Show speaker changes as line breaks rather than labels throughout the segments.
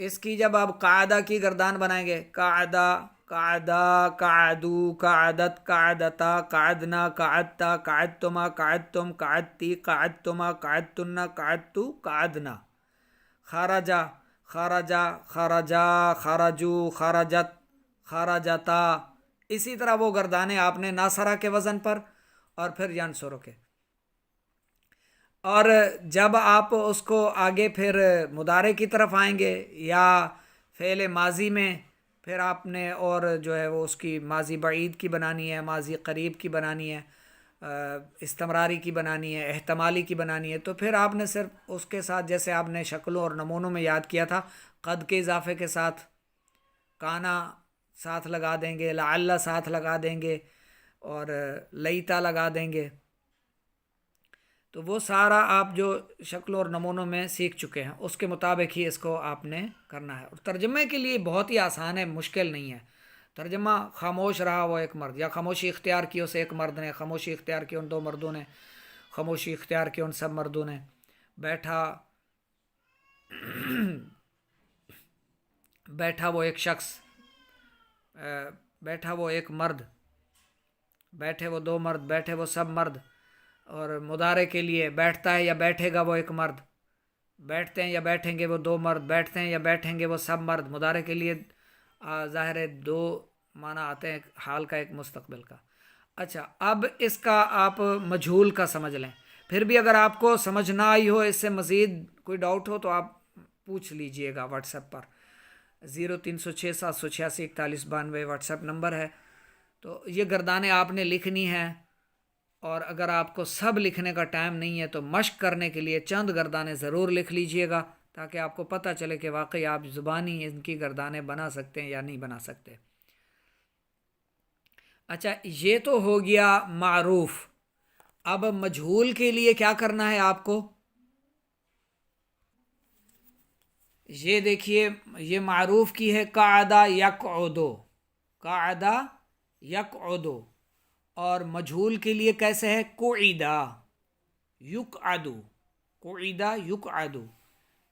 اس کی جب آپ قاعدہ کی گردان بنائیں گے، قاعدہ، قاعدہ، قعدو، قعدت، قعدتا، قعدنا، قعدتا، قعدتما، قعدتم، قعدتی، قعدتما، قعدتن، قعدتو، قعدنا. خرجا، خرجا، خرجا، خرجو، خرجت، خرجتا. اسی طرح وہ گردانے آپ نے ناصرہ کے وزن پر اور پھر ینصرو کے. اور جب آپ اس کو آگے پھر مضارع کی طرف آئیں گے یا فعل ماضی میں، پھر آپ نے اور جو ہے وہ اس کی ماضی بعید کی بنانی ہے، ماضی قریب کی بنانی ہے، استمراری کی بنانی ہے، احتمالی کی بنانی ہے. تو پھر آپ نے صرف اس کے ساتھ، جیسے آپ نے شکلوں اور نمونوں میں یاد کیا تھا، قد کے اضافے کے ساتھ کانا ساتھ لگا دیں گے، لعل ساتھ لگا دیں گے اور لیتا لگا دیں گے. تو وہ سارا آپ جو شکلوں اور نمونوں میں سیکھ چکے ہیں اس کے مطابق ہی اس کو آپ نے کرنا ہے. اور ترجمے کے لیے بہت ہی آسان ہے، مشکل نہیں ہے. ترجمہ خاموش رہا وہ ایک مرد، یا خاموشی اختیار کی اسے ایک مرد نے، خاموشی اختیار کی ان دو مردوں نے، خاموشی اختیار کی ان سب مردوں نے. بیٹھا، بیٹھا وہ ایک شخص، بیٹھا وہ ایک مرد، بیٹھے وہ دو مرد، بیٹھے وہ سب مرد. اور مضارع کے لیے بیٹھتا ہے یا بیٹھے گا وہ ایک مرد، بیٹھتے ہیں یا بیٹھیں گے وہ دو مرد، بیٹھتے ہیں یا بیٹھیں گے وہ سب مرد. مضارع کے لیے ظاہر ہے دو معنی آتے ہیں، حال کا ایک مستقبل کا. اچھا، اب اس کا آپ مجہول کا سمجھ لیں. پھر بھی اگر آپ کو سمجھ نہ آئی ہو، اس سے مزید کوئی ڈاؤٹ ہو تو آپ پوچھ لیجئے گا واٹس ایپ پر. 0306 786 4192 واٹس ایپ نمبر ہے. تو یہ گردانیں آپ نے لکھنی ہیں، اور اگر آپ کو سب لکھنے کا ٹائم نہیں ہے تو مشق کرنے کے لیے چند گردانیں ضرور لکھ لیجئے گا، تاکہ آپ کو پتہ چلے کہ واقعی آپ زبانی ان کی گردانیں بنا سکتے ہیں یا نہیں بنا سکتے. اچھا، یہ تو ہو گیا معروف. اب مجہول کے لیے کیا کرنا ہے آپ کو؟ یہ دیکھیے، یہ معروف کی ہے قعدہ یقعدو، قعدہ یقعدو. اور مجہول کے لیے کیسے ہے؟ قعدہ یقعدو، قعدہ یقعدو.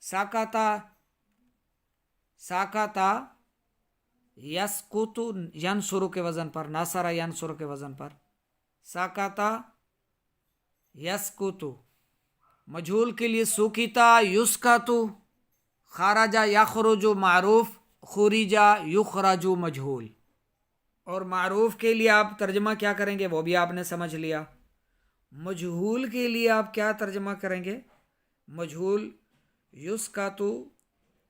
ساکتا، ساکتا یسقط ینصر کے وزن پر، ناصرہ ینصر کے وزن پر. ساکتا یسقط. مجہول کے لیے سکتا یسقط، خرجا یخرج معروف، خرجا یخرج مجہول. اور معروف کے لیے آپ ترجمہ کیا کریں گے وہ بھی آپ نے سمجھ لیا. مجہول کے لیے آپ کیا ترجمہ کریں گے؟ مجہول یسقط،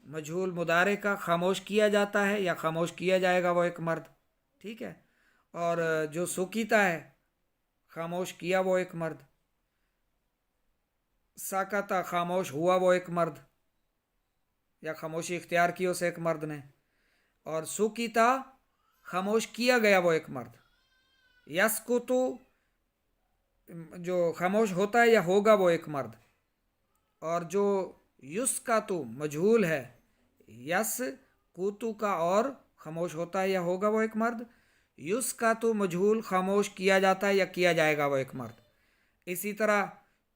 مجہول مضارع کا خاموش کیا جاتا ہے یا خاموش کیا جائے گا وہ ایک مرد، ٹھیک ہے. اور جو سکیتا ہے، خاموش کیا وہ ایک مرد. ساکتا، خاموش ہوا وہ ایک مرد یا خاموشی اختیار کی اسے ایک مرد نے. اور سکیتا، خاموش کیا گیا وہ ایک مرد. یسکتو، جو خاموش ہوتا ہے یا ہوگا وہ ایک مرد. اور جو یسکتو مجہول ہے، یس کوتو کا اور خاموش ہوتا ہے یا ہوگا وہ ایک مرد. یسکتو مجہول، خاموش کیا جاتا ہے یا کیا جائے گا وہ ایک مرد. اسی طرح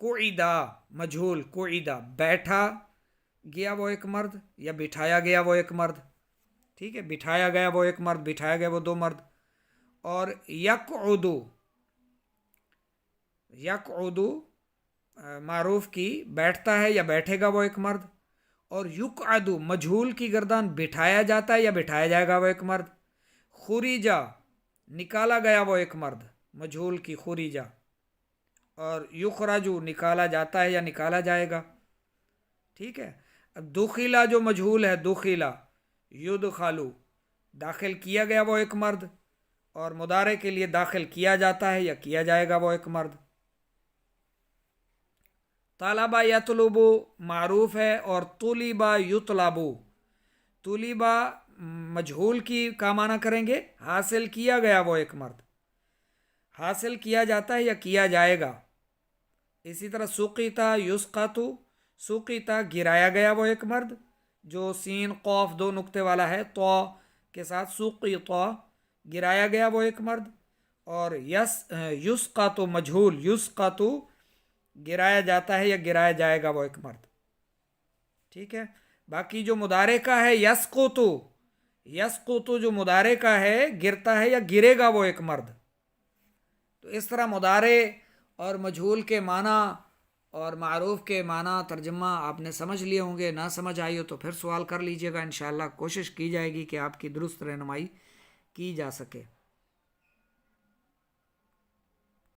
قعدہ مجہول، قعدہ بیٹھا گیا وہ ایک مرد یا بٹھایا گیا وہ ایک مرد، ٹھیک ہے. بٹھایا گیا وہ ایک مرد، بٹھایا گیا وہ دو مرد. اور یقعدو، یقعدو معروف کی بیٹھتا ہے یا بیٹھے گا وہ ایک مرد. اور یقعدو مجہول کی گردان بٹھایا جاتا ہے یا بٹھایا جائے گا وہ ایک مرد. خریجا نکالا گیا وہ ایک مرد، مجہول کی خریجا. اور یخرجو نکالا جاتا ہے یا نکالا جائے گا، ٹھیک ہے. اب دخلا جو مجہول ہے، دخلا یدخلو داخل کیا گیا وہ ایک مرد، اور مضارع کے لیے داخل کیا جاتا ہے یا کیا جائے گا وہ ایک مرد. طلبہ یطلبو معروف ہے، اور طلبہ یطلبو، طلبہ مجہول کی کا معنی کریں گے حاصل کیا گیا وہ ایک مرد، حاصل کیا جاتا ہے یا کیا جائے گا. اسی طرح سقیتا یسقط، سقیتا گرایا گیا وہ ایک مرد، جو سین قوف دو نقطے والا ہے، تو کے ساتھ سقیتا گرایا گیا وہ ایک مرد. اور یسقط مجہول، یسقط گرایا جاتا ہے یا گرایا جائے گا وہ ایک مرد، ٹھیک ہے. باقی جو مضارع کا ہے یسقطو، یسقطو جو مضارع کا ہے گرتا ہے یا گرے گا وہ ایک مرد. تو اس طرح مضارع اور مجہول کے معنی اور معروف کے معنی ترجمہ آپ نے سمجھ لیے ہوں گے. نہ سمجھ آئی ہو تو پھر سوال کر لیجئے گا، انشاءاللہ کوشش کی جائے گی کہ آپ کی درست رہنمائی کی جا سکے.